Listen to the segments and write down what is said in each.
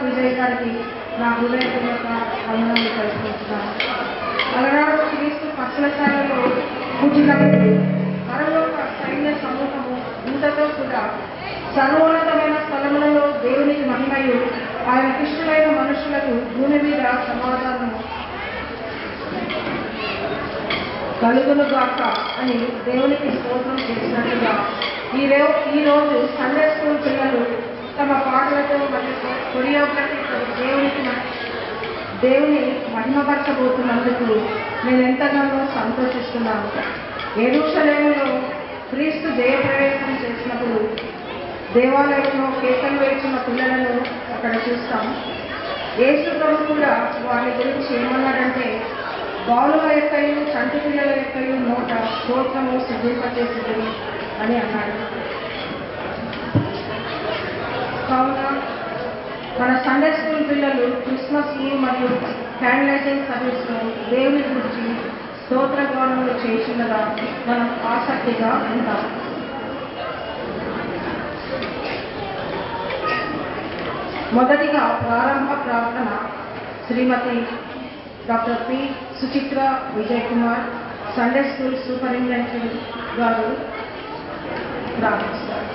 విజయ్ గారికి నా హృదయపూర్వక వందనాలు తెలుసుకుంటున్నాను. అలనాడు క్రీస్తు పక్షులశాలలో కూర్చున్నప్పుడు పరలోక సైన్య సమూహము ఇంతతో కూడా సర్వోన్నతమైన స్థలములలో దేవునికి మహిమయు ఆయన కృష్ణులైన మనుషులకు భూమి మీద సమాధానము కలుగును గాక అని దేవునికి స్తోత్రం చేసినట్టుగా ఈరోజు సండే స్కూల్ పిల్లలు తమ పాటలతో మరియు కొరియోగ్రఫీతో దేవుని మహిమపరచబోతున్నందుకు నేను ఎంతగానో సంతోషిస్తున్నాను. యెరూషలేములో క్రీస్తు జయప్రవేశం చేసినప్పుడు దేవాలయంలో కేకలు వేస్తున్న పిల్లలను అక్కడ చూస్తాం. యేసు ప్రభు కూడా వారి గురించి ఏమన్నాడంటే, బాలుల యొక్కయు చంటి పిల్లల యొక్కయు నోట స్తోత్రము సిద్ధింపచేసింది అని అన్నాడు. కావున మన సండే స్కూల్ పిల్లలు క్రిస్మస్ ఈవ్ మరియు హ్యాండ్ లైటింగ్ సర్వీస్ను దేవుని గురించి స్తోత్రగానములు చేసినగా మనం ఆసక్తిగా ఉంటాం. మొదటిగా ప్రారంభ ప్రార్థన Shrimati doctor P Suchitra Vijay Kumar Sunday school superintendent garu ప్రారంభిస్తారు.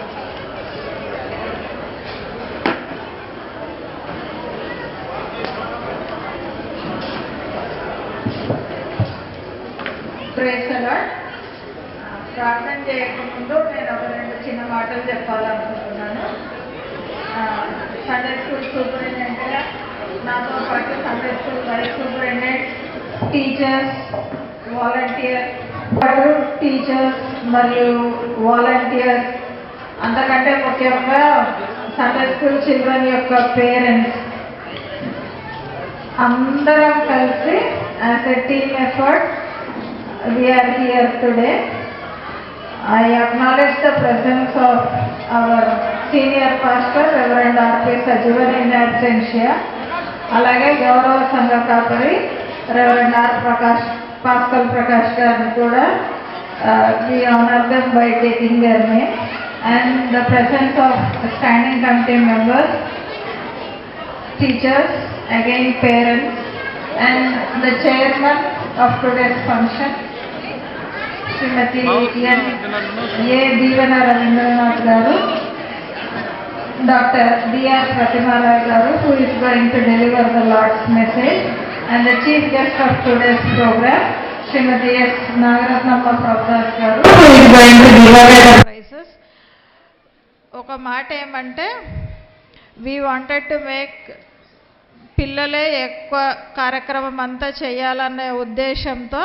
Praise the Lord. ప్రార్థన చేయకముందు నేను ఒక రెండు చిన్న మాటలు చెప్పాలనుకుంటున్నాను. సండే స్కూల్ సూపరింటెండెంట్గా నాతో పాటు Sunday school vice superintendent, teachers మరియు వాలంటీర్స్, అంతకంటే ముఖ్యంగా సండే స్కూల్ చిల్డ్రన్ యొక్క పేరెంట్స్ అందరం కలిసి as a team effort we are here today. I acknowledge the presence of our senior pastor Reverend R.P. Sajivan in absentia. అలాగే గౌరవ సంఘ కాపరి reverend are Prakash pascal Prakash గారిని కూడా we honor them by taking their name, and the presence of standing committee members, teachers, again parents, and the chairman of today's function, శ్రీమతి ఏ దీవెన రవీంద్రనాథ్ గారు, doctor DR ప్రతిమారాయ్ గారు, who is going to deliver the Lord's message, and the chief guest of today's program, Shrimati S Nagarathnamma Prabhudas garu, who is going to deliver the prizes. ఒక మాట ఏమంటే, we wanted to make పిల్లలే ఎక్కువ కార్యక్రమం అంతా చేయాలనే ఉద్దేశంతో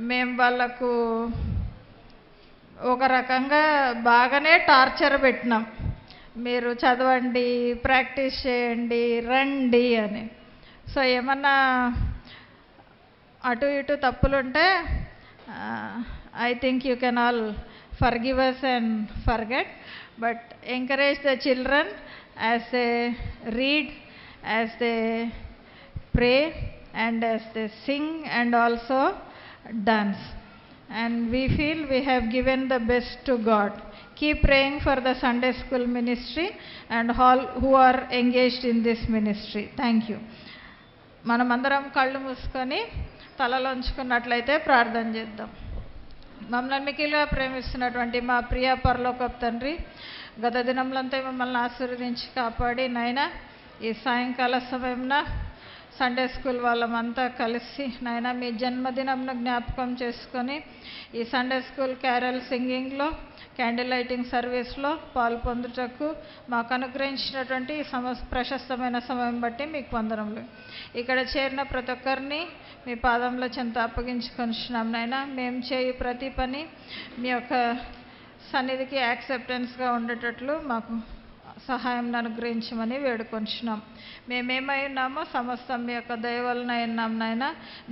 మేము వాళ్ళకు ఒక రకంగా బాగానే టార్చర్ పెట్టినాం. మీరు చదవండి, ప్రాక్టీస్ చేయండి, రండి అని. సో ఏమన్నా అటు ఇటు తప్పులుంటే I think you can all forgive us and forget, but encourage the children as they read, as they pray, and as they sing and also dance. And we feel we have given the best to God. Keep praying for the Sunday school ministry and all who are engaged in this ministry. Thank you. మనమందరం కళ్ళు మూసుకొని తలలోంచుకున్నట్లయితే ప్రార్థన చేద్దాం. మమ్మల్ని మిక్కిలిగా ప్రేమిస్తున్నటువంటి మా ప్రియ పరలోకపు తండ్రి, గత దినంలంతా మమ్మల్ని ఆశీర్వదించి కాపాడి నాయనా, ఈ సాయంకాల సమయంలో సండే స్కూల్ వాళ్ళమంతా కలిసి నాయన మీ జన్మదినంను జ్ఞాపకం చేసుకొని ఈ సండే స్కూల్ క్యారల్ సింగింగ్లో, క్యాండిల్ లైటింగ్ సర్వీస్లో పాల్పొందుటకు మాకు అనుగ్రహించినటువంటి ఈ ప్రశస్తమైన సమయం బట్టి మీకు వందనములు. ఇక్కడ చేరిన ప్రతి ఒక్కరిని మీ పాదంలో చెంత అప్పగించుకొనిచున్నాం నాయన. మేము చేయు ప్రతి పని మీ యొక్క సన్నిధికి యాక్సెప్టెన్స్గా ఉండేటట్లు మాకు సహాయం అనుగ్రహించమని వేడుకొంచున్నాం. మేమేమై ఉన్నామో సమస్తం మీ యొక్క దయ వలన ఉన్నాం నాయన.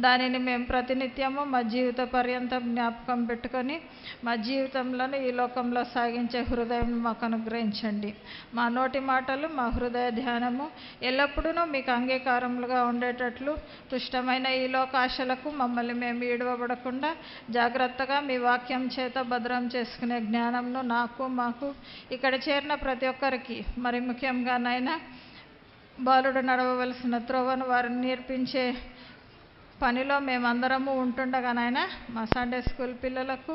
దానిని మేము ప్రతినిత్యము మా జీవిత పర్యంతం జ్ఞాపకం పెట్టుకొని మా జీవితంలోని ఈ లోకంలో సాగించే హృదయం మాకు అనుగ్రహించండి. మా నోటి మాటలు, మా హృదయ ధ్యానము ఎల్లప్పుడూ మీకు అంగీకారములుగా ఉండేటట్లు దుష్టమైన ఈ లోకాశలకు మమ్మల్ని మేము ఈడవబడకుండా జాగ్రత్తగా మీ వాక్యం చేత భద్రం చేసుకునే జ్ఞానంను నాకు, మాకు, ఇక్కడ చేరిన ప్రతి ఒక్కరికి, మరి ముఖ్యంగా నాయన బాలుడు నడవవలసిన త్రోవను వారిని నేర్పించే పనిలో మేమందరము ఉంటుండగా నాయన మా సండే స్కూల్ పిల్లలకు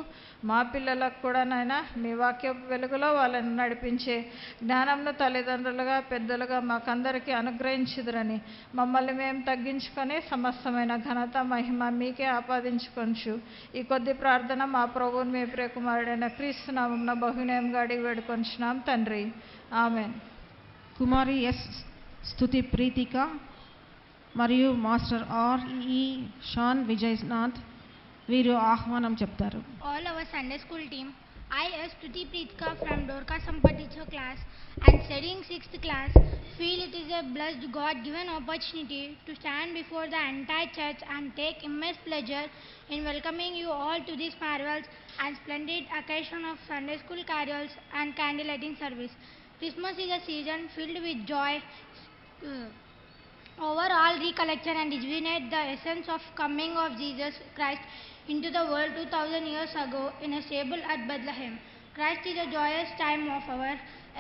మా పిల్లలకు కూడా నాయన మీ వాక్య వెలుగులో వాళ్ళని నడిపించే జ్ఞానంను తల్లిదండ్రులుగా పెద్దలుగా మాకందరికీ అనుగ్రహించుదురని మమ్మల్ని మేము తగ్గించుకొని సమస్తమైన ఘనత మహిమ మీకే ఆపాదించుకొంచు ఈ కొద్ది ప్రార్థన మా ప్రభువుని మీ ప్రియకుమారుడైన క్రీస్తు నామమున బహునయంగా అడిగి వేడుకొంచున్నాం తండ్రి ఆమెన్. కుమారి ఎస్ స్తుతి ప్రీతిక మరియు మాస్టర్ ఆర్ఈ షాన్ విజయనాథ్ వీరు ఆహ్వానం చెప్తారు. All our Sunday school team, I as Stuti Pritika from Dorka Sampat teacher class and studying 6th class, feel it is a blessed God-given opportunity to stand before the entire church and take immense pleasure in welcoming you all to this marvelous and splendid occasion of Sunday school carols and candle lighting service. Christmas is a season filled with joy, overall recollection and rejuvenate the essence of coming of Jesus Christ into the world 2000 years ago in a stable at Bethlehem. Christ is a joyous time of our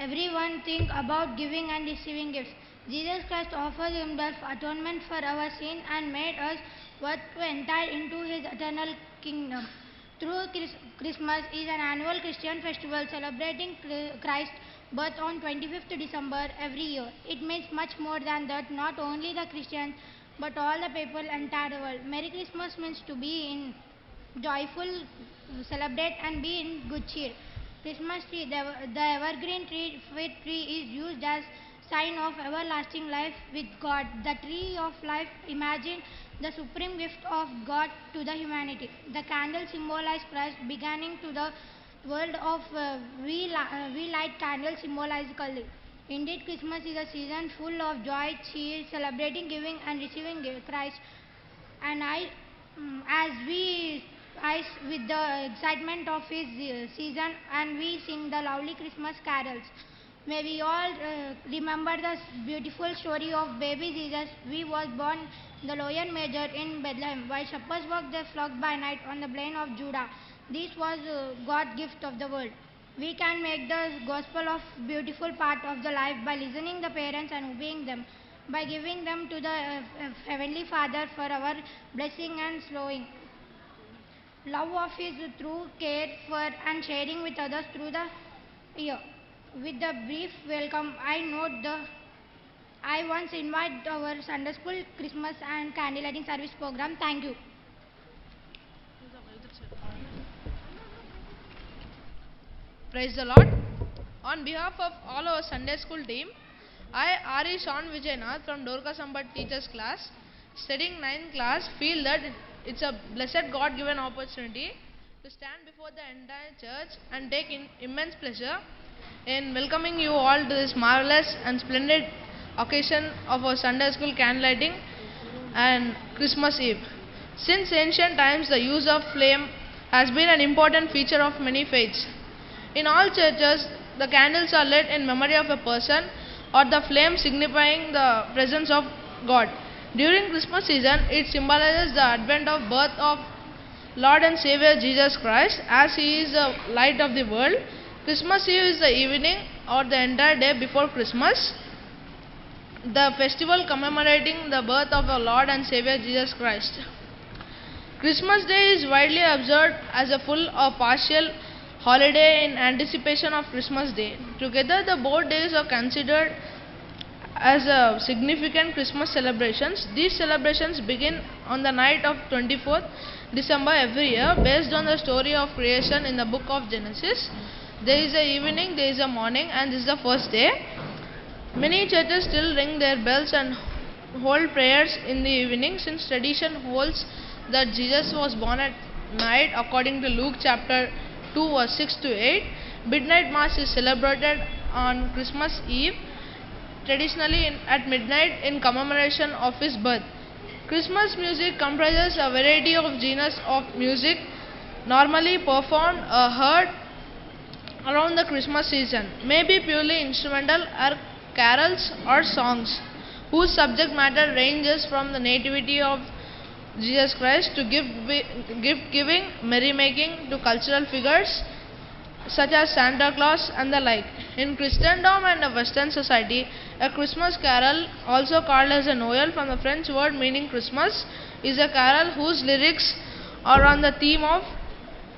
everyone think about giving and receiving gifts. Jesus Christ offers himself atonement for our sin and made us worth to enter into his eternal kingdom. Through Christmas is an annual Christian festival celebrating Christ birth on 25th December every year. It means much more than that, not only the Christians but all the people entire the world. Merry Christmas means to be in joyful, celebrate and be in good cheer. Christmas tree, the evergreen fruit tree is used as sign of everlasting life with God. The tree of life imagine the supreme gift of God to the humanity. The candle symbolize Christ beginning to the world of we light candles symbolically. Indeed, Christmas is a season full of joy, cheer, celebrating, giving and receiving Christ. And as we with the excitement of his season and we sing the lovely Christmas carols. May we all remember the beautiful story of baby Jesus. He was born the Loyan Major in Bethlehem, while shepherds walked their flock by night on the plain of Judah. This was God's gift of the world. We can make the gospel of beautiful part of the life by listening the parents and obeying them, by giving them to the Heavenly Father for our blessing and slowing. Love of his through care for and sharing with others through the year. With the brief welcome, I once invite our Sunday school Christmas and candle lighting service program. Thank you. Praise the Lord. On behalf of all our Sunday school team, I, R.E. Sean Vijaynath from Dorka Sampat teachers class, studying 9th class, feel that it's a blessed God-given opportunity to stand before the entire church and take immense pleasure in welcoming you all to this marvelous and splendid occasion of our Sunday school candle lighting and Christmas Eve. Since ancient times, the use of flame has been an important feature of many faiths. In all churches, the candles are lit in memory of a person or the flame signifying the presence of God. During Christmas season, it symbolizes the advent of birth of Lord and Savior Jesus Christ, as he is the light of the world. Christmas Eve is the evening or the entire day before Christmas, the festival commemorating the birth of our Lord and Savior Jesus Christ. Christmas Day is widely observed as a full or partial holiday in anticipation of Christmas Day. Together, the both days are considered as significant Christmas celebrations. These celebrations begin on the night of 24th December every year, based on the story of creation in the book of Genesis. There is a evening, there is a morning, and this is the first day. Many churches still ring their bells and hold prayers in the evening, since tradition holds that Jesus was born at night according to Luke chapter 2 verse 6 to 8. Midnight Mass is celebrated on Christmas Eve, traditionally at midnight in commemoration of his birth. Christmas music comprises a variety of genres of music normally performed or heard around the Christmas season, may be purely instrumental or carols or songs whose subject matter ranges from the nativity of Jesus Christ to gift giving, merrymaking, to cultural figures such as Santa Claus and the like. In Christendom and the Western society, a Christmas carol, also called as a Noel from the French word meaning Christmas, is a carol whose lyrics are on the theme of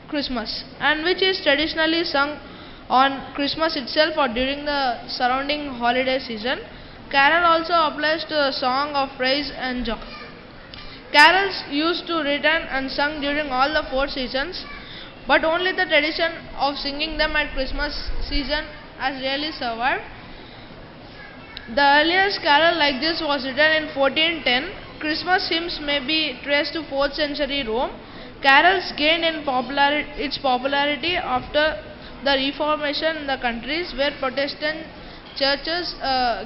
Christmas and which is traditionally sung on Christmas itself or during the surrounding holiday season. Carol also applies to a song of praise and joy. Carols used to written and sung during all the 4 seasons, but only the tradition of singing them at Christmas season has really survived. The earliest carol like this was written in 1410. Christmas hymns may be traced to 4th century Rome. Carols gained in its popularity after the Reformation in the countries where Protestant churches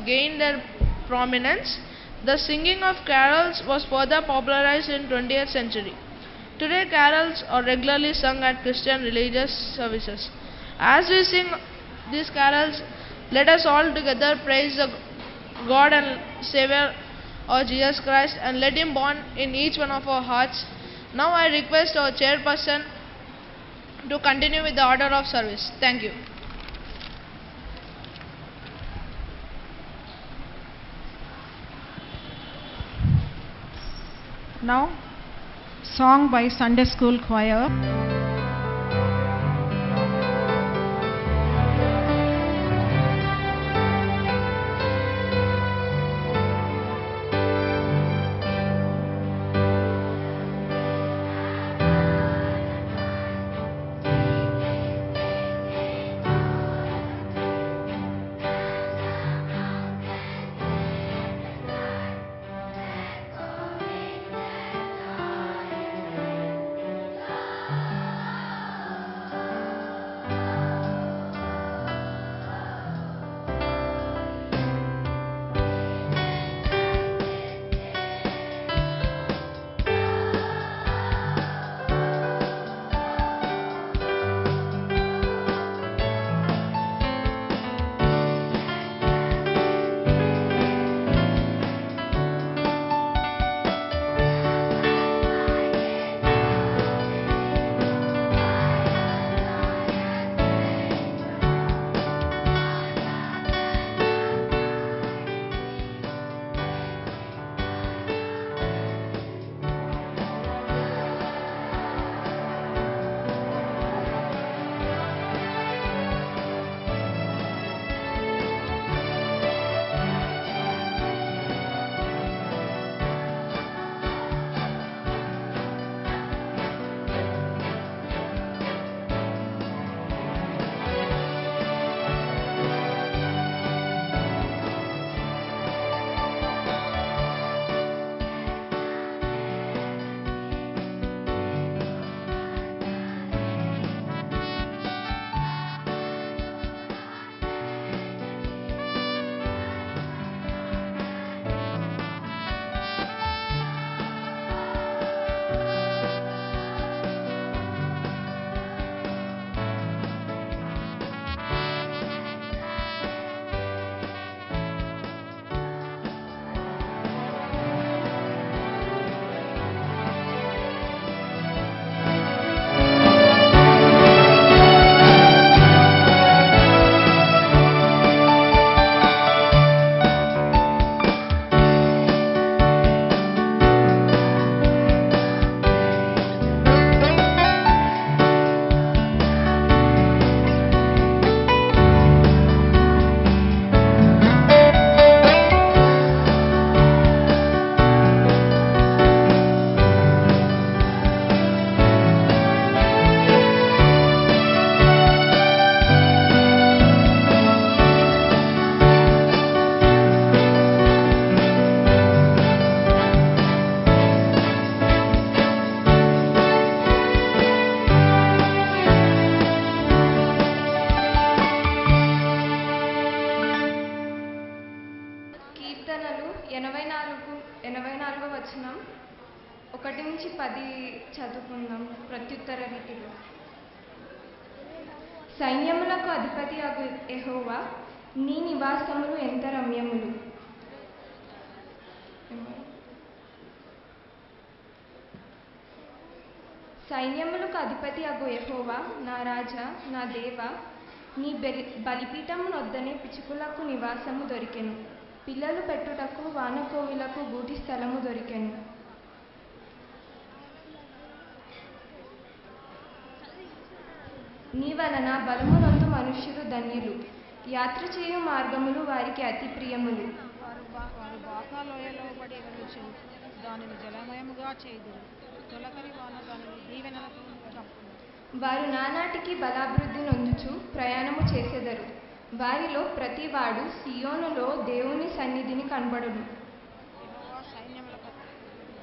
gained their prominence. The singing of carols was further popularized in 20th century. Today carols are regularly sung at Christian religious services. As we sing these carols, let us all together praise the God and Savior of Jesus Christ and let Him born in each one of our hearts. Now I request our chairperson to continue with the order of service. Thank you. Now, song by Sunday School Choir. కీర్తనలు 84వ వచనం 1 నుంచి 10 చదువుకుందాం ప్రత్యుత్తర రీతిలో. సైన్యములకు అధిపతి అగు యెహోవా, నీ నివాసములు ఎంత రమ్యములు. సైన్యములకు అధిపతి అగు యెహోవా, నా రాజా, నా దేవ, నీ బలిపీఠమునొద్దనే పిచ్చుకలకు నివాసము దొరికెను. పిల్లలు పెట్టుటకు వానకోవిలకు గూటి స్థలము దొరికెను. నీ వలన బలమునందు మనుష్యులు ధన్యులు. యాత్ర చేయు మార్గములు వారికి అతి ప్రియములు. వారు బాకాలోయలో పడి ఎగరొచ్చు, దానిని జలమయముగా చేయుదురు. తొలకరి వాన దానిని దీవెనలతో కప్పును. వారు నానాటికి బలాభివృద్ధి నొందుచు ప్రయాణము చేసెదరు. వారిలో ప్రతివాడు సియోనులో దేవుని సన్నిధిని కనబడును. యెహోవా సైన్యములకు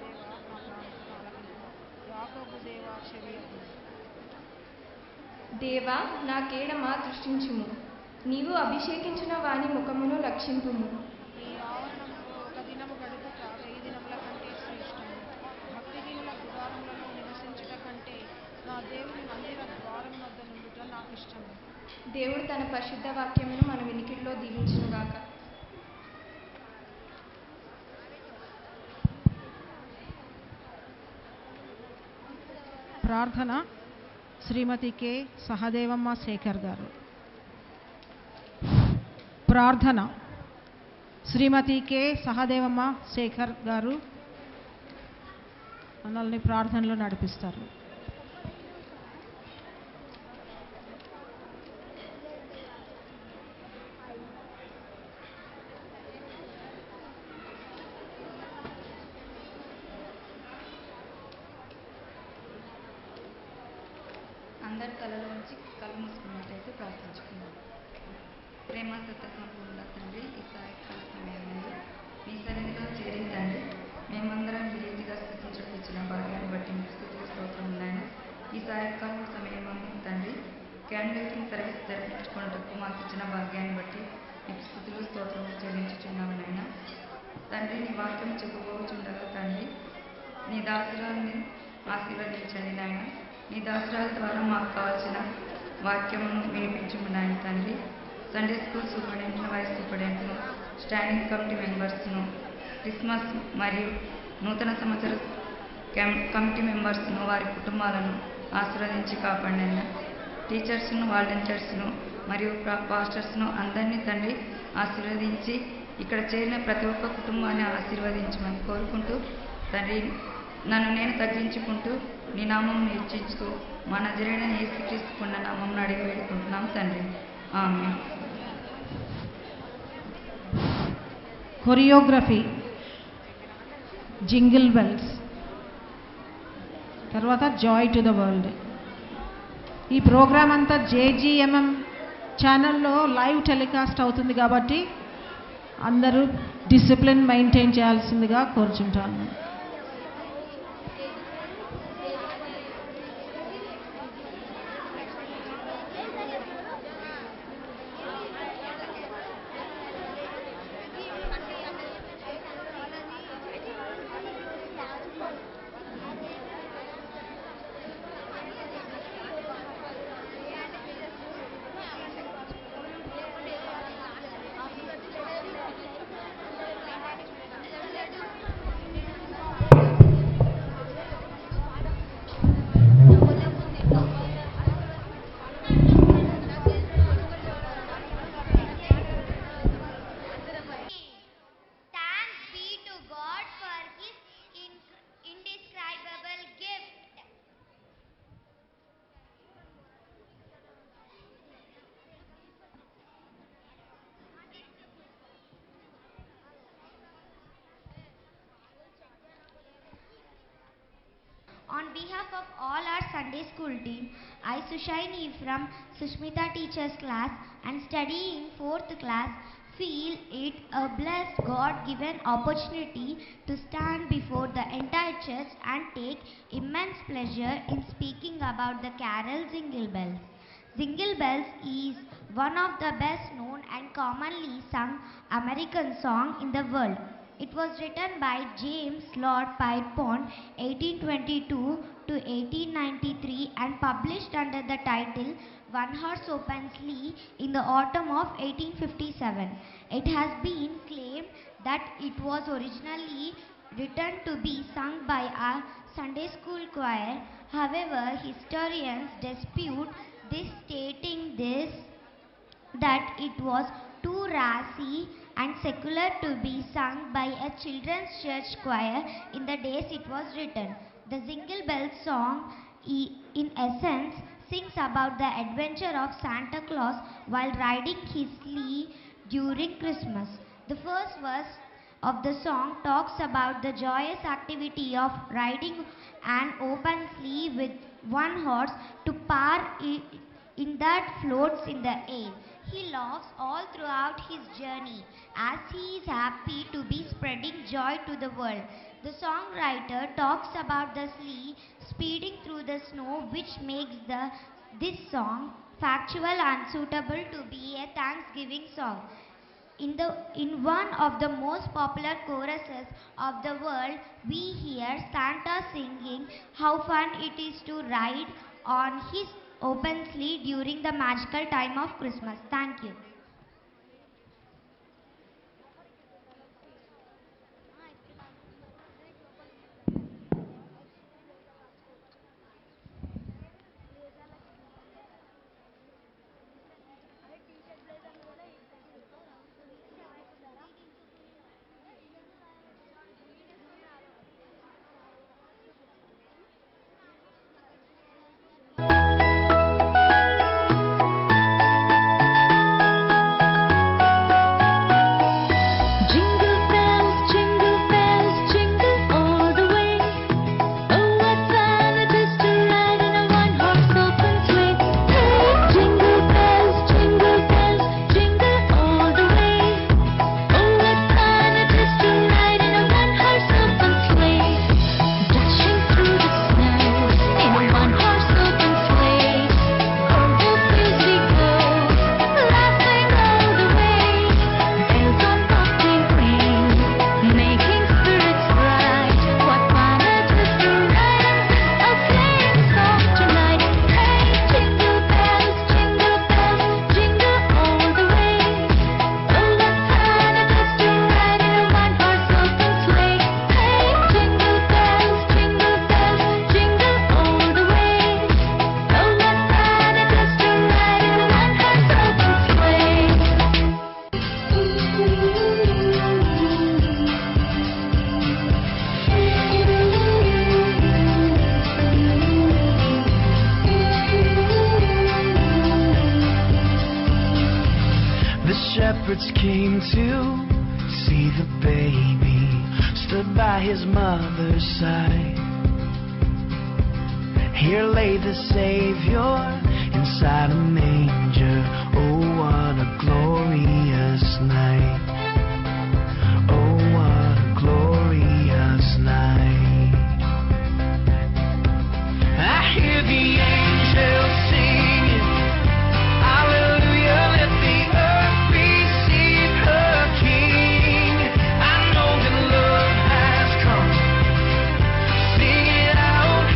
దేవా, నా ప్రాణమును ఆలకించుము. యాకోబు దేవా, చెవియొగ్గుము. దేవా, నా కేడమా దృష్టించుము. నీవు అభిషేకించిన వాని ముఖమును లక్షింపుము. ఈ ఆవరణంలో ఒక దినము గడుపుట 1000 దినముల కంటే శ్రేష్టము. భక్తిహీనుల గుడారములలో నివసించుట కంటే నా దేవుని మందిర ద్వారం వద్ద నుండుట నాకు ఇష్టము. దేవుడు తన పరిశుద్ధ వాక్యమును మన వినికిడిలో దీవించునుగాక. ప్రార్థన శ్రీమతి కె సహదేవమ్మ శేఖర్ గారు. ప్రార్థన శ్రీమతి కె సహదేవమ్మ శేఖర్ గారు మనల్ని ప్రార్థనలో నడిపిస్తారు. అందరి కళలోంచి కళ్ళు మూసుకున్నట్లయితే ప్రార్థించుకున్నాం. ప్రేమ సత్య సంపూర్ణ తండ్రి, ఈ సాయంకాల సమయంలో మీ సన్నిధిలో చేరిన తండ్రి, మేమందరం ఈ రీతిగా స్థుతించడం ఇచ్చిన భాగ్యాన్ని బట్టి మీకు స్థుతులు స్తోత్రం ఉన్నాయన. ఈ సాయంకాలం సమయం తండ్రి క్యాండిల్ లైటింగ్ సర్వీస్ జరిపించుకున్నట్టుకు మాకు ఇచ్చిన భాగ్యాన్ని బట్టి మీకు స్థుతులు స్తోత్రం చెల్లించుచున్నాము నాయన. తండ్రి, నీ వాక్యం చెప్పుకోవచ్చుండగా తండ్రి, నీ దాసురాన్ని ఆశీర్వదించండి నాయన. నీ దాసురాల ద్వారా మాకు కావాల్సిన వాక్యమును వినిపించుకున్నాను తండ్రి. సండే స్కూల్ సూపరింటెండెంట్ను, వైస్ సూపరింటెండెంట్ను, స్టాండింగ్ కమిటీ మెంబర్స్ను, క్రిస్మస్ మరియు నూతన సంవత్సర కమిటీ మెంబర్స్ను, వారి కుటుంబాలను ఆశీర్వదించి కాపాడిన టీచర్స్ను, వాలంటీర్స్ను మరియు పాస్టర్స్ను అందరినీ తండ్రి ఆశీర్వదించి ఇక్కడ చేరిన ప్రతి ఒక్క కుటుంబాన్ని ఆశీర్వదించమని కోరుకుంటూ తండ్రి, నన్ను నేను తగ్గించుకుంటూ నీ నామం హెచ్చిస్తూ మా నజరేయుడైన యేసుక్రీస్తుకున్న నామం అడిగి వేడుకుంటున్నాం తండ్రి. ఆమేన్. కొరియోగ్రఫీ జింగిల్ బెల్స్, తర్వాత జాయ్ టు ద వరల్డ్. ఈ ప్రోగ్రామ్ అంతా జేజీఎంఎం ఛానల్లో లైవ్ టెలికాస్ట్ అవుతుంది కాబట్టి అందరూ డిసిప్లిన్ మెయింటైన్ చేయాల్సిందిగా కోరుచుంటాను. On behalf of all our Sunday school team, I, Sushaini from Sushmita teacher's class and studying 4th class, feel it a blessed God-given opportunity to stand before the entire church and take immense pleasure in speaking about the carol Jingle Bells. Jingle Bells is one of the best known and commonly sung American song in the world. It was written by James Lord Pierpont 1822 to 1893 and published under the title One Horse Opens Sleigh in the autumn of 1857. It has been claimed that it was originally written to be sung by a Sunday school choir. However, historians dispute this, stating this that it was too racy and secular to be sung by a children's church choir in the days it was written. The Jingle Bells song, in essence, sings about the adventure of Santa Claus while riding his sleigh during Christmas. The first verse of the song talks about the joyous activity of riding an open sleigh with one horse to power in that floats in the air. He laughs all throughout his journey as he is happy to be spreading joy to the world. The songwriter talks about the sleigh speeding through the snow, which makes this song factual and suitable to be a Thanksgiving song. In one of the most popular choruses of the world, we hear Santa singing how fun it is to ride on his open sleigh during the magical time of Christmas. Thank you. shepherds came to see the baby, stood by his mother's side. Here lay the Savior inside a manger. Oh, what a glorious night. Oh, what a glorious night. I hear the angels singing, hallelujah, let the earth receive her King. I know that love has come. Sing it out,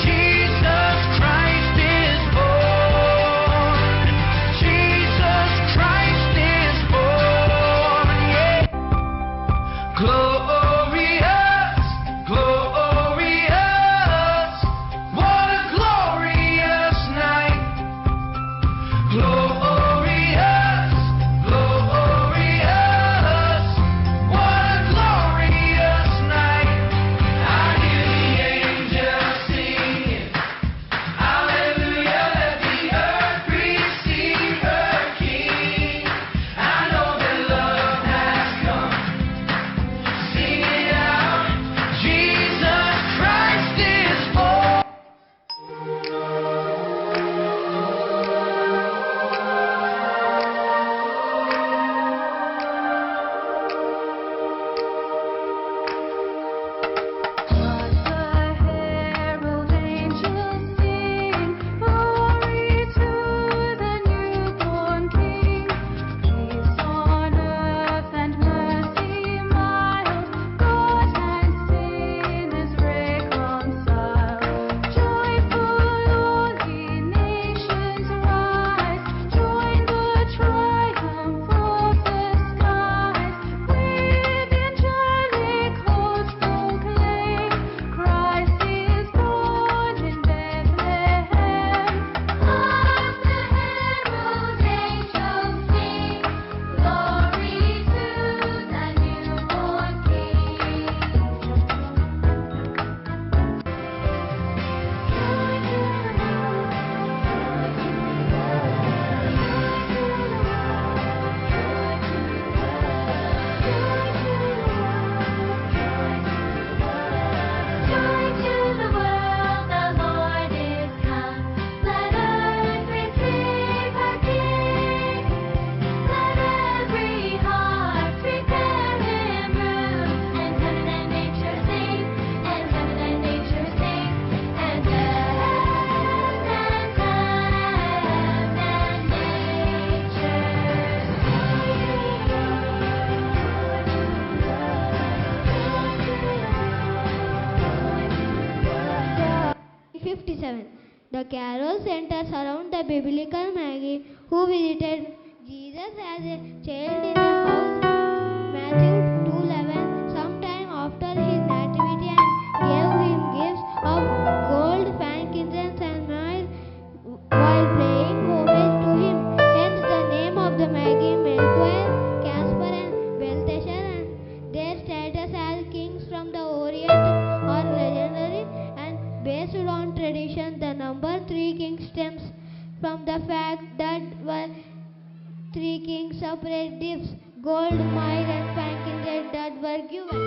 Jesus Christ is born. Jesus Christ is born, yeah. Glorious, glorious, what a glorious 57. The carol centers around the biblical Magi who visited Jesus as a child in a house. Matthew 2:11. Sometime after his nativity and gave him gifts of gold, frankincense, and myrrh while paying homage to him. Hence the name of the Magi, Melchior, Caspar, and Belteshazzar, and their status as kings from the Orient are legendary and based on tradition. The number 3 kings stems from the fact that were 3 kings separate gifts, gold, myrrh, and frankincense that were given.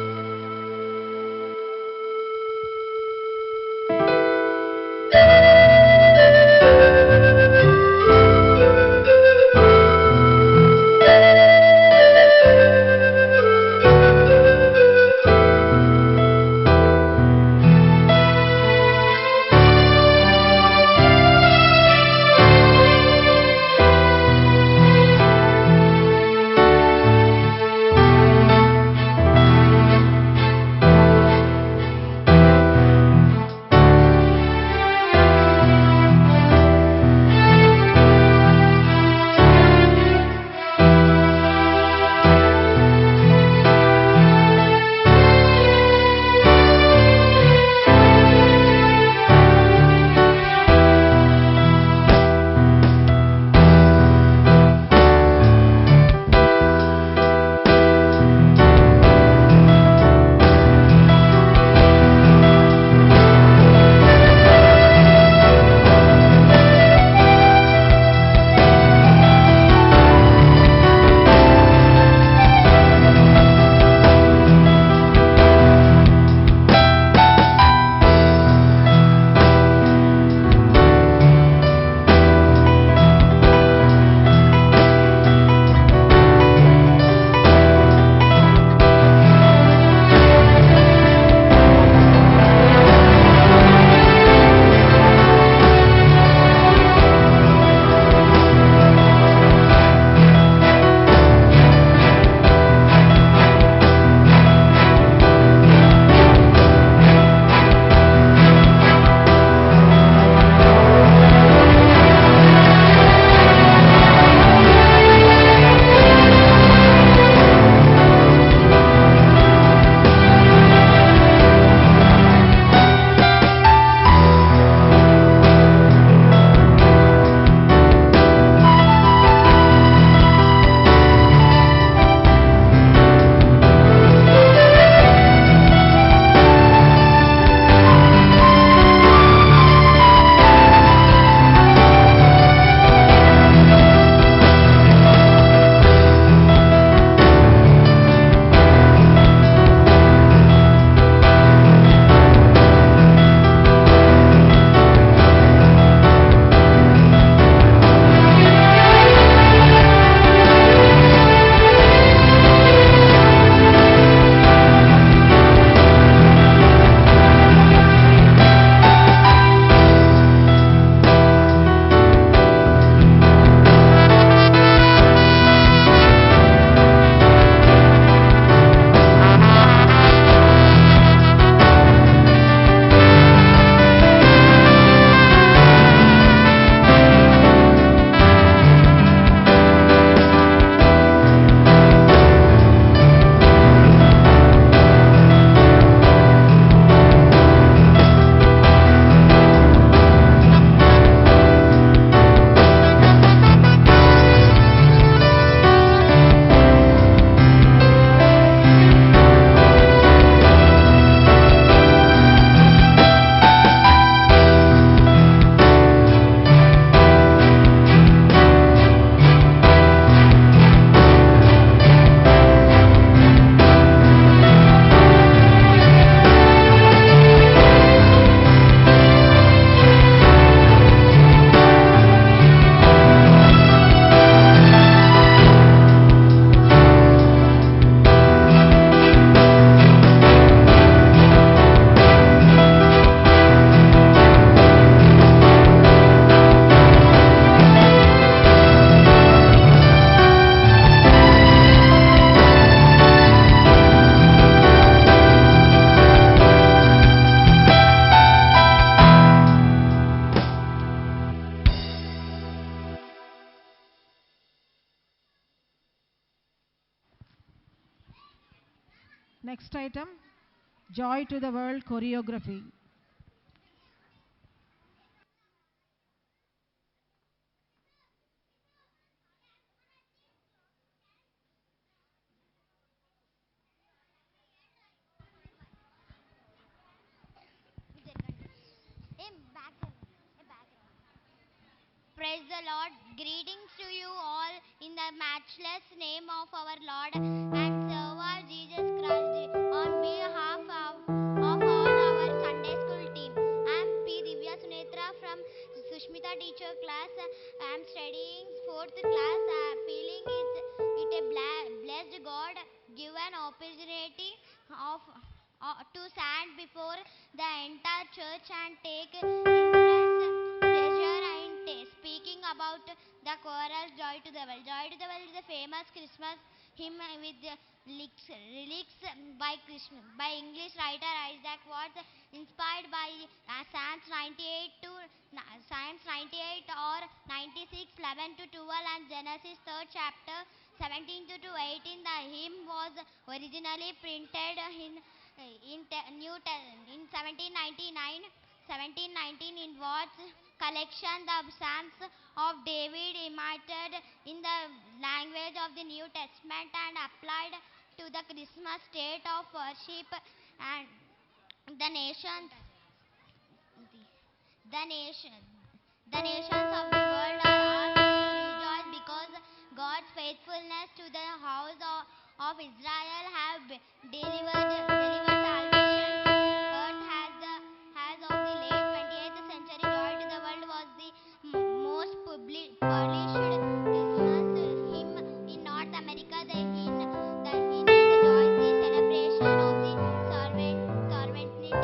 Next item, Joy to the World choreography. Praise the Lord. Greetings to you all in the matchless name of our Lord and Savior Jesus Christ. On behalf of all our Sunday school team, I am P. Divya Sunetra from Sushmita teacher class. I am studying 4th class. Feeling it a blessed God given opportunity of to stand before the entire church and take immense pleasure in speaking about the chorus Joy to the World. Joy to the World is a famous Christmas hymn with lyrics by English writer Isaac Watts, inspired by Psalms 98 or 96, 11 to 12 and Genesis 3rd chapter 17 to 18. The hymn was originally printed in 1719 in Watts' collection. The Psalms of David imitated in the language of the New Testament and applied to the Christmas state of worship, and the nations the nations of the world are asked to rejoice because God's faithfulness to the house of Israel have delivered salvation to earth. Has of the late 20th century, Joy to the World was the most published Christmas hymn in North America. The hymn is a joyous celebration of the sovereignty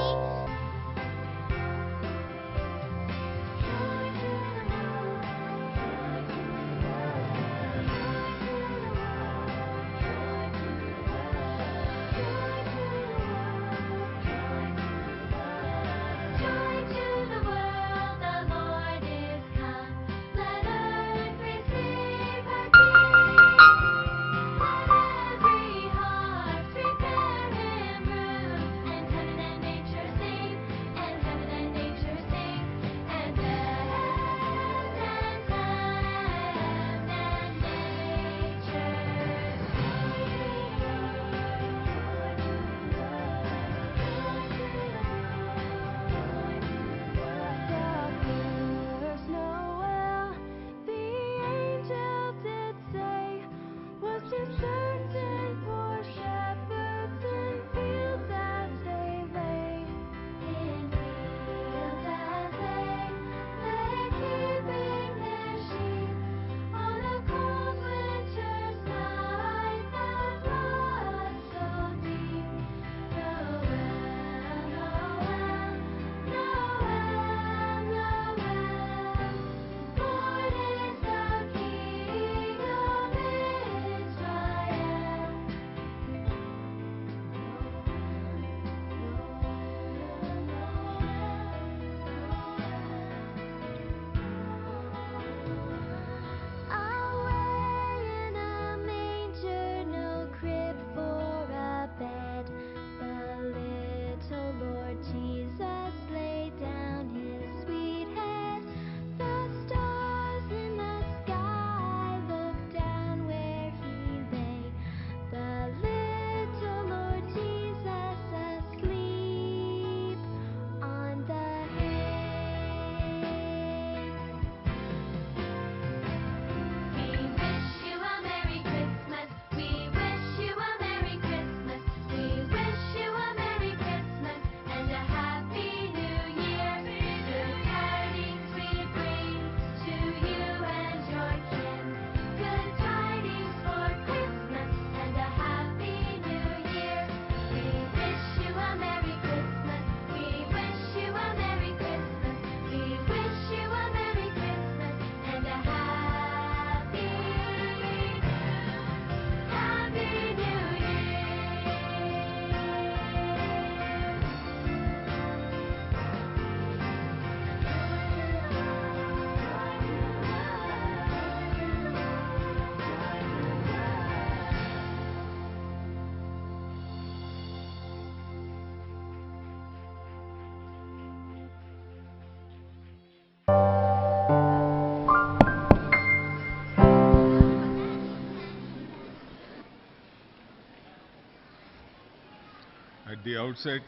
the outset,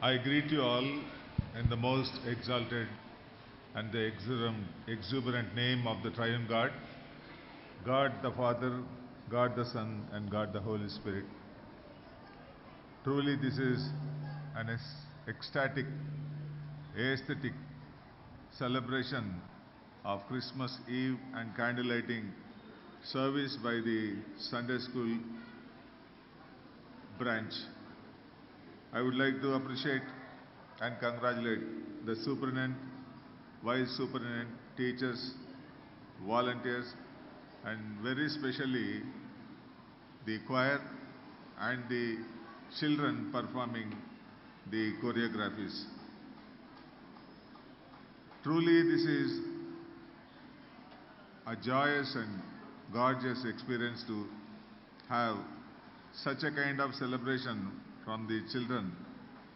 I greet you all in the most exalted and the exuberant name of the Triune God, God the Father, God the Son, and God the Holy Spirit. Truly, this is an ecstatic, aesthetic celebration of Christmas Eve and candlelighting service by the Sunday School branch. I would like to appreciate and congratulate the superintendent, vice superintendent, teachers, volunteers, and very specially the choir and the children performing the choreographies. Truly, this is a joyous and gorgeous experience to have such a kind of celebration from the children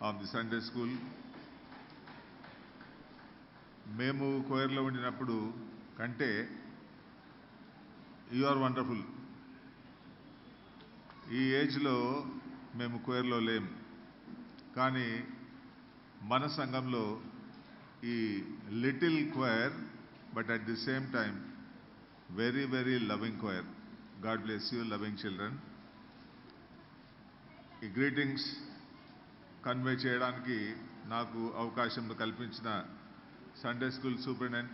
of the Sunday school. మేము కోయర్లో ఉండినప్పుడు కంటే you are wonderful. ఈ ఏజ్లో మేము కోయర్లో లేం, కానీ మన సంఘంలో ఈ little choir, but at the same time very very loving choir. God bless you loving children. ఈ గ్రీటింగ్స్ కన్వే చేయడానికి నాకు అవకాశం కల్పించిన Sunday school superintendent,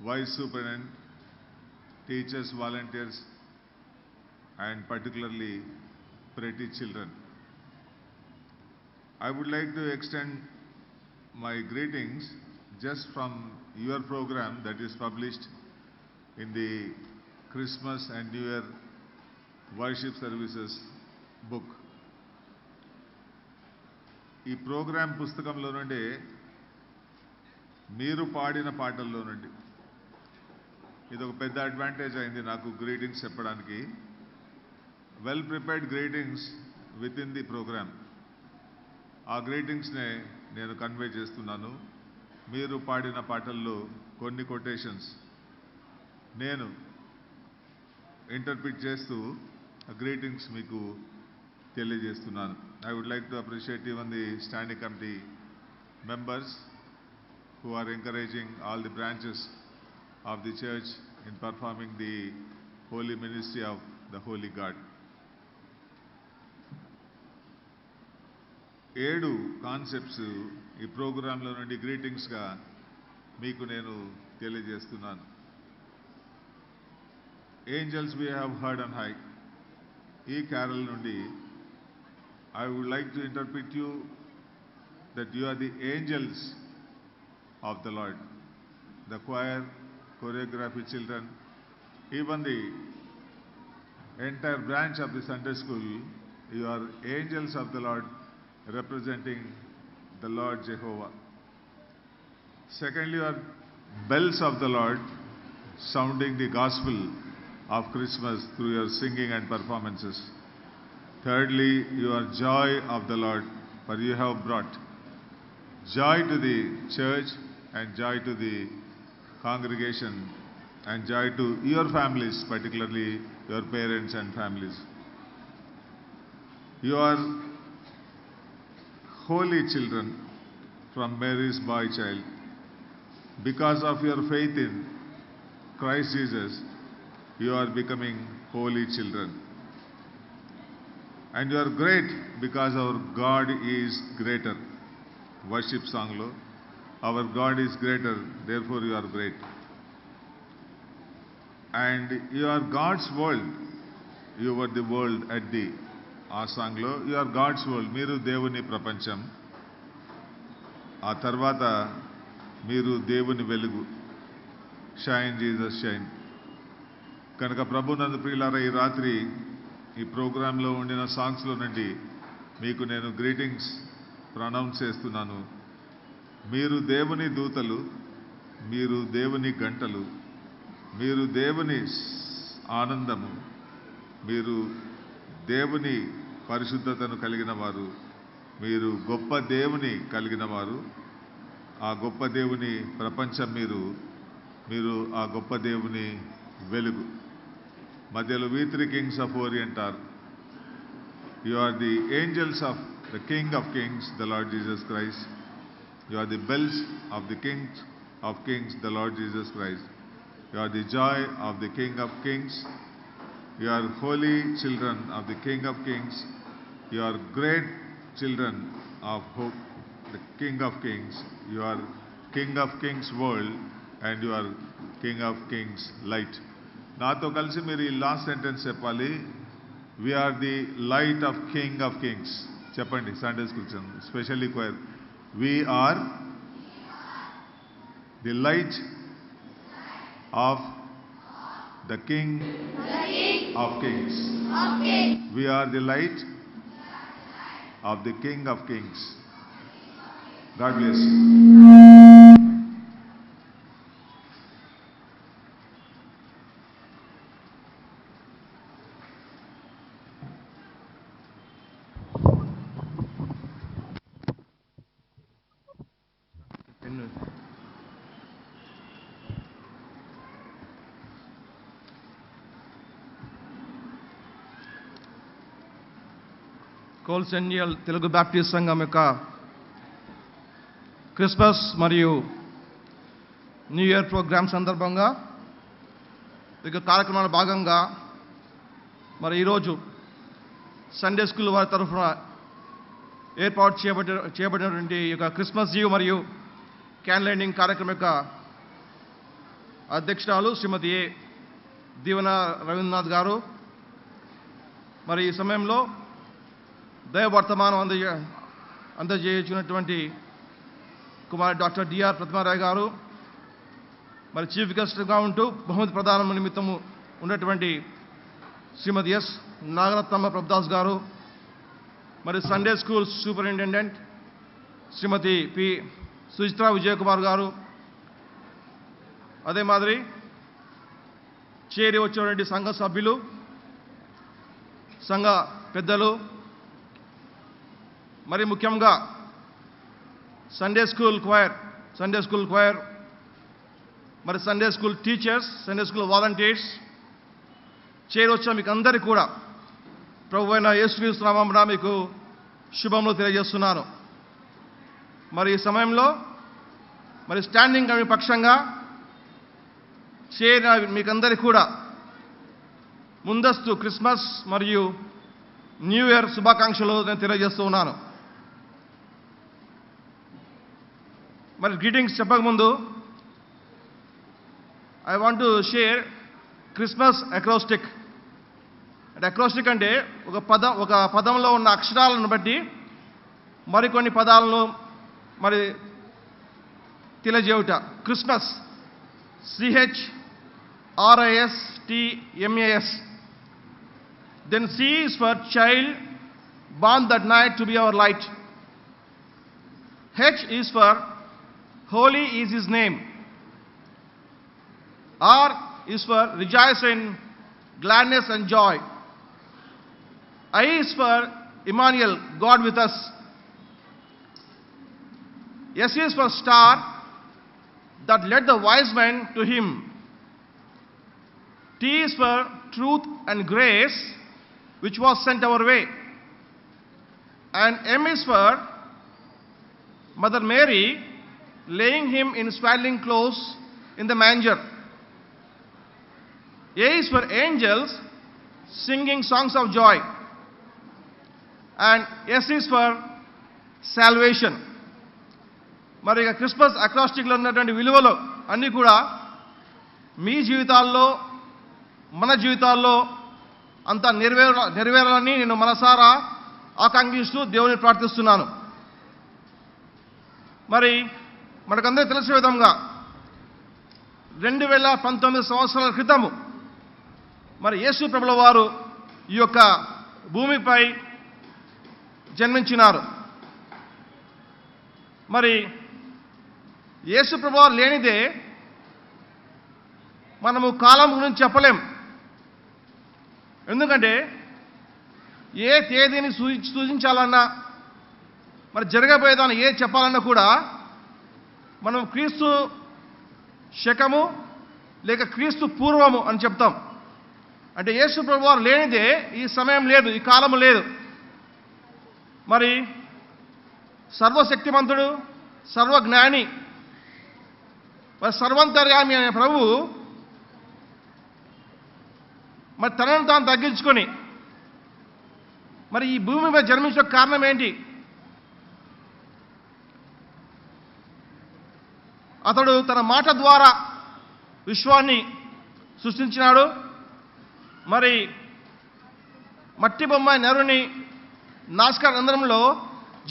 vice superintendent, teachers, volunteers, and particularly pretty children. I would like to extend my greetings just from your program that is published in the Christmas and New Year worship services book. ఈ programme పుస్తకంలో నుండి మీరు పాడిన పాటల్లో నుండి ఇది ఒక పెద్ద అడ్వాంటేజ్ అయింది నాకు గ్రీటింగ్స్ చెప్పడానికి. Well prepared greetings with in the program. ఆ గ్రీటింగ్స్నే నేను కన్వే చేస్తున్నాను. మీరు పాడిన పాటల్లో కొన్ని కొటేషన్స్ నేను ఇంటర్ప్రిట్ చేస్తూ గ్రీటింగ్స్ మీకు తెలియజేస్తున్నాను. I would like to appreciate even the standing committee members who are encouraging all the branches of the church in performing the holy ministry of the Holy God. 7 concepts ఈ ప్రోగ్రాంలో నుండి గ్రీటింగ్స్గా మీకు నేను తెలియజేస్తున్నాను. Angels we have heard on high. ఈ carol నుండి I would like to interpret you that you are the angels of the Lord. The choir, choreography, children, even the entire branch of the Sunday school, you are angels of the Lord representing the Lord Jehovah. Secondly, you are bells of the Lord sounding the gospel of Christmas through your singing and performances. Thirdly, you are joy of the Lord, for you have brought joy to the church and joy to the congregation and joy to your families, particularly your parents and families. You are holy children from Mary's boy child. Because of your faith in Christ Jesus, you are becoming holy children. And you are great because our God is greater. Worship song lo, our God is greater, therefore you are great. And you are God's world. You were the world at the ఆ సాంగ్లో you are God's world, మీరు దేవుని ప్రపంచం. ఆ తర్వాత మీరు దేవుని వెలుగు, షైన్ జీసస్ షైన్. కనుక ప్రభునందు ప్రియులారా, ఈ రాత్రి ఈ ప్రోగ్రాంలో ఉండిన సాంగ్స్లో నుండి మీకు నేను గ్రీటింగ్స్ ప్రొనౌన్స్ చేస్తున్నాను. మీరు దేవుని దూతలు, మీరు దేవుని గంటలు, మీరు దేవుని ఆనందము, మీరు దేవుని పరిశుద్ధతను కలిగిన వారు, మీరు గొప్ప దేవుని కలిగిన వారు. ఆ గొప్ప దేవుని ప్రపంచం మీరు, మీరు ఆ గొప్ప దేవుని వెలుగు. మధ్యలో we three kings of Orient are. You are the angels of the King of Kings, the Lord Jesus Christ. You are the bells of the King of Kings, the Lord Jesus Christ. You are the joy of the King of Kings. You are holy children of the King of Kings. You are great children of hope, the King of Kings. You are King of Kings world and you are King of Kings light. నాతో కలిసి మీరు ఈ last sentence చెప్పాలి. We are the light of King of Kings. చెప్పండి Sunday school specially choir. We are the light of the King of Kings. We are the light of the King of Kings. God bless you. Coal central Telugu Baptist సంఘం యొక్క Christmas మరియు new year programme సందర్భంగా ఇక కార్యక్రమాల భాగంగా మరి ఈరోజు Sunday school వారి తరఫున ఏర్పాటు చేయబడినటువంటి ఈ యొక్క క్రిస్మస్ ఈవ్ మరియు క్యాన్ లైటింగ్ కార్యక్రమం యొక్క అధ్యక్షురాలు శ్రీమతి ఏ దీవెన రవీంద్రనాథ్ గారు, మరి ఈ సమయంలో దైవ వర్తమానం అందజేయుచున్నటువంటి కుమార్ డాక్టర్ డిఆర్ ప్రతిమారాయ్ గారు, మరి చీఫ్ గెస్ట్గా ఉంటూ బహుమతి ప్రదానం నిమిత్తము ఉన్నటువంటి శ్రీమతి ఎస్ నాగరత్నమ్మ ప్రభుదాస్ గారు, మరి సండే స్కూల్ సూపరింటెండెంట్ శ్రీమతి పి సుచిత్ర విజయకుమార్ గారు, అదే మాదిరి చేరి వచ్చినటువంటి సంఘ సభ్యులు, సంఘ పెద్దలు, మరి ముఖ్యంగా సండే స్కూల్ క్వైర్, మరి Sunday school teachers, Sunday school volunteers, చేరి వచ్చిన మీకు అందరికీ కూడా ప్రభు అయిన యేసుక్రీస్తు నామమున మీకు శుభములు తెలియజేస్తున్నాను. మరి ఈ సమయంలో మరి స్టాండింగ్ కమిటీ పక్షంగా చేరిన మీకందరికీ కూడా ముందస్తు క్రిస్మస్ మరియు న్యూ ఇయర్ శుభాకాంక్షలు నేను తెలియజేస్తూ ఉన్నాను. మరి greetings చెప్పకముందు I want to share Christmas అక్రోస్టిక్. అక్రోస్టిక్ అంటే ఒక పదంలో ఉన్న అక్షరాలను బట్టి మరికొన్ని పదాలను మరి తెలియజేయుట. Christmas CHRISTMAS. Then C is for child born that night to be our light. H is for holy is his name. R is for rejoice in gladness and joy. I is for Emmanuel, God with us. S is for star that led the wise men to him. T is for truth and grace which was sent our way. And M is for Mother Mary laying him in swaddling clothes in the manger. A is for angels singing songs of joy. And S is for salvation. మరి ఇక Christmas అక్రాస్టిక్లో ఉన్నటువంటి విలువలు అన్నీ కూడా మీ జీవితాల్లో మన జీవితాల్లో అంత నెరవేరాలని నేను మనసారా ఆకాంక్షిస్తూ దేవుని ప్రార్థిస్తున్నాను. మరి మనకందరికీ తెలిసిన విధంగా 2019 సంవత్సరాల క్రితము మరి యేసు ప్రభుల వారు ఈ యొక్క భూమిపై జన్మించినారు. మరి యేసు ప్రభువు లేనిదే మనము కాలం గురించి చెప్పలేం. ఎందుకంటే ఏ తేదీని సూచించాలన్నా మరి జరగబోయేదాన్ని ఏ చెప్పాలన్నా కూడా మనం క్రీస్తు శకము లేక క్రీస్తు పూర్వము అని చెప్తాం. అంటే యేసు ప్రభు వారు లేనిదే ఈ సమయం లేదు, ఈ కాలం లేదు. మరి సర్వశక్తిమంతుడు, సర్వజ్ఞాని, మరి సర్వంతర్యామి అనే ప్రభు మరి తనను తాను తగ్గించుకొని మరి ఈ భూమి మీద జన్మించిన కారణం ఏంటి? అతడు తన మాట ద్వారా విశ్వాన్ని సృష్టించినాడు. మరి మట్టి బొమ్మ నరుని నాసికా రంధ్రంలో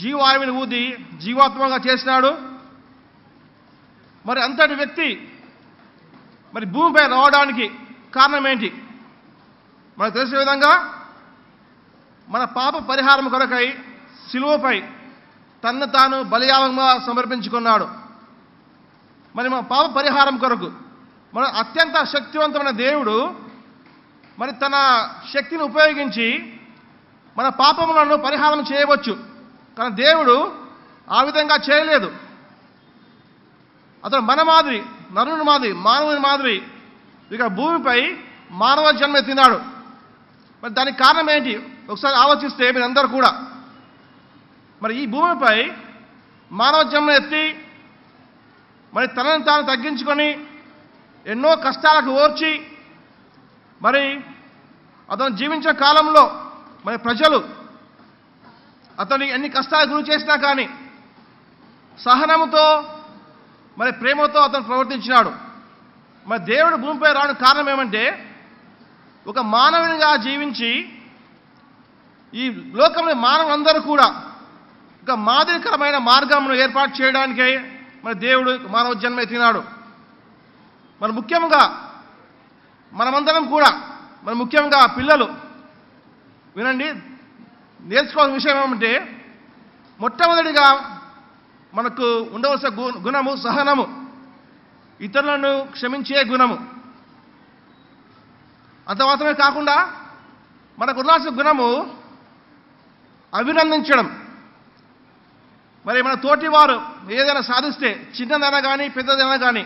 జీవాయువుని ఊది జీవాత్మగా చేసినాడు. మరి అంతటి వ్యక్తి మరి భూమిపై రావడానికి కారణం ఏంటి? మనకు తెలిసిన విధంగా మన పాప పరిహారం కొరకై శిలువపై తన్ను తాను బలియాగంగా సమర్పించుకున్నాడు. మరి మన పాప పరిహారం కొరకు మన అత్యంత శక్తివంతమైన దేవుడు మరి తన శక్తిని ఉపయోగించి మన పాపములను పరిహారం చేయవచ్చు. కానీ దేవుడు ఆ విధంగా చేయలేదు. అతను మన మాదిరి, నరుని మాదిరి, మానవుని మాదిరి ఇక భూమిపై మానవ జన్మ ఎత్తినాడు. మరి దానికి కారణం ఏంటి? ఒకసారి ఆలోచిస్తే మీరందరూ కూడా మరి ఈ భూమిపై మానవ జన్మ ఎత్తి మరి తనను తాను తగ్గించుకొని ఎన్నో కష్టాలకు ఓర్చి మరి అతను జీవించిన కాలంలో మరి ప్రజలు అతని ఎన్ని కష్టాలకు గురి చేసినా కానీ సహనముతో మరి ప్రేమతో అతను ప్రవర్తించినాడు. మరి దేవుడు భూమిపై రావడానికి కారణం ఏమంటే ఒక మానవునిగా జీవించి ఈ లోకంలో మానవులందరూ కూడా ఒక మాదిరికరమైన మార్గమును ఏర్పాటు చేయడానికే మరి దేవుడు మానవ జన్మ ఎత్తినాడు. మరి ముఖ్యంగా మనమందరం కూడా మరి ముఖ్యంగా పిల్లలు వినండి, నేర్చుకోవాల్సిన విషయం ఏమంటే మొట్టమొదటిగా మనకు ఉండవలసిన గుణము సహనము, ఇతరులను క్షమించే గుణము. అంత మాత్రమే కాకుండా మనకు ఉండాల్సిన గుణము అభినందించడం. మరి మన తోటి వారు ఏదైనా సాధిస్తే చిన్నదైనా కానీ పెద్దదైనా కానీ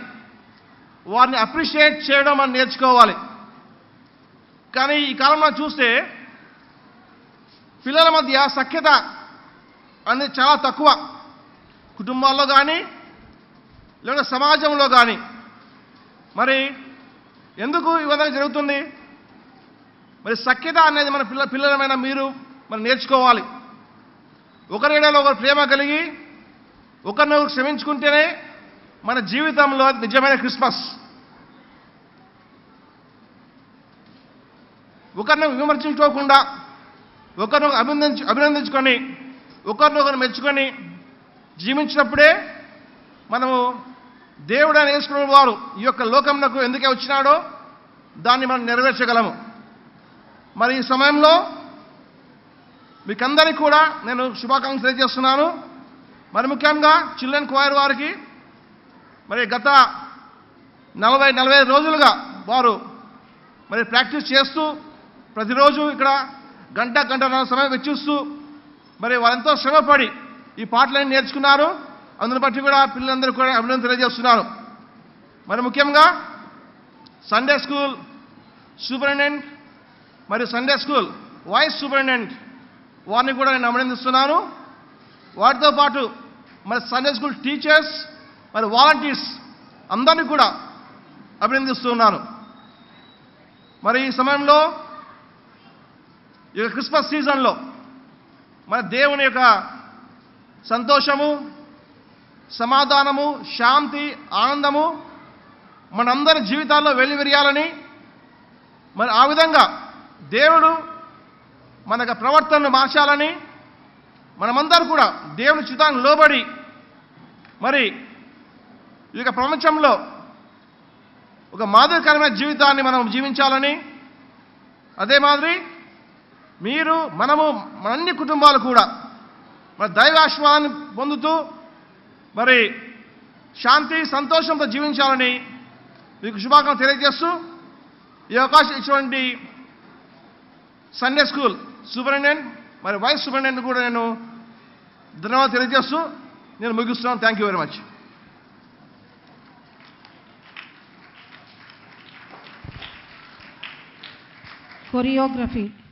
వారిని అప్రిషియేట్ చేయడం మనం నేర్చుకోవాలి. కానీ ఈ కాలంలో చూస్తే పిల్లల మధ్య సఖ్యత అనేది చాలా తక్కువ. కుటుంబాల్లో కానీ లేదా సమాజంలో కానీ మరి ఎందుకు ఈ విధంగా జరుగుతుంది? మరి సఖ్యత అనేది మన పిల్లలమైన మీరు మరి నేర్చుకోవాలి. ఒకరిలో ఒకరు ప్రేమ కలిగి ఒకరినొకరు క్షమించుకుంటేనే మన జీవితంలో నిజమైన క్రిస్మస్. ఒకరిని విమర్శించుకోకుండా ఒకరినొకరు అభినందించుకొని ఒకరినొకరు మెచ్చుకొని జీవించినప్పుడే మనము దేవుడు అని యేసుకునే వారు ఈ యొక్క లోకంలో ఎందుకే వచ్చినాడో దాన్ని మనం నెరవేర్చగలము. మరి ఈ సమయంలో మీకందరికీ కూడా నేను శుభాకాంక్షలు తెలియజేస్తున్నాను. మరి ముఖ్యంగా చిల్డ్రన్ క్వైర్ వారికి మరి గత 40-45 రోజులుగా వారు మరి ప్రాక్టీస్ చేస్తూ ప్రతిరోజు ఇక్కడ గంటన్నర సమయం వెచ్చిస్తూ మరి వారెంతో శ్రమపడి ఈ పాటలన్నీ నేర్చుకున్నారు. అందుని బట్టి కూడా పిల్లలందరూ కూడా అభినందన తెలియజేస్తున్నారు. మరి ముఖ్యంగా సండే స్కూల్ సూపరింటెండెంట్ మరియు సండే స్కూల్ వైస్ సూపరింటెండెంట్ వారిని కూడా నేను అభినందిస్తున్నాను. వాటితో పాటు మరి సండే స్కూల్ టీచర్స్ మరి వాలంటీర్స్ అందరినీ కూడా అభినందిస్తున్నాను. మరి ఈ సమయంలో ఈ క్రిస్మస్ సీజన్లో మన దేవుని యొక్క సంతోషము, సమాధానము, శాంతి, ఆనందము మనందరి జీవితాల్లో వెల్లివిరియాలని మరి ఆ విధంగా దేవుడు మనకు ప్రవర్తనను మార్చాలని మనమందరూ కూడా దేవుని చిత్తానికి లోబడి మరి ఈ యొక్క ప్రపంచంలో ఒక మాదిరికరమైన జీవితాన్ని మనం జీవించాలని, అదే మాదిరి మీరు మనము మన అన్ని కుటుంబాలు కూడా మన దైవ ఆశీర్వాదాన్ని పొందుతూ మరి శాంతి సంతోషంతో జీవించాలని మీకు శుభాకాంక్షలు తెలియజేస్తూ ఈ అవకాశం ఇచ్చినటువంటి సండే స్కూల్ సూపరింటెండెంట్ మరి వైస్ సూపరింటెండెంట్ కూడా నేను ధన్యవాదాలు తెలియజేస్తూ నేను ముగిస్తున్నాను. Thank you very much. choreography.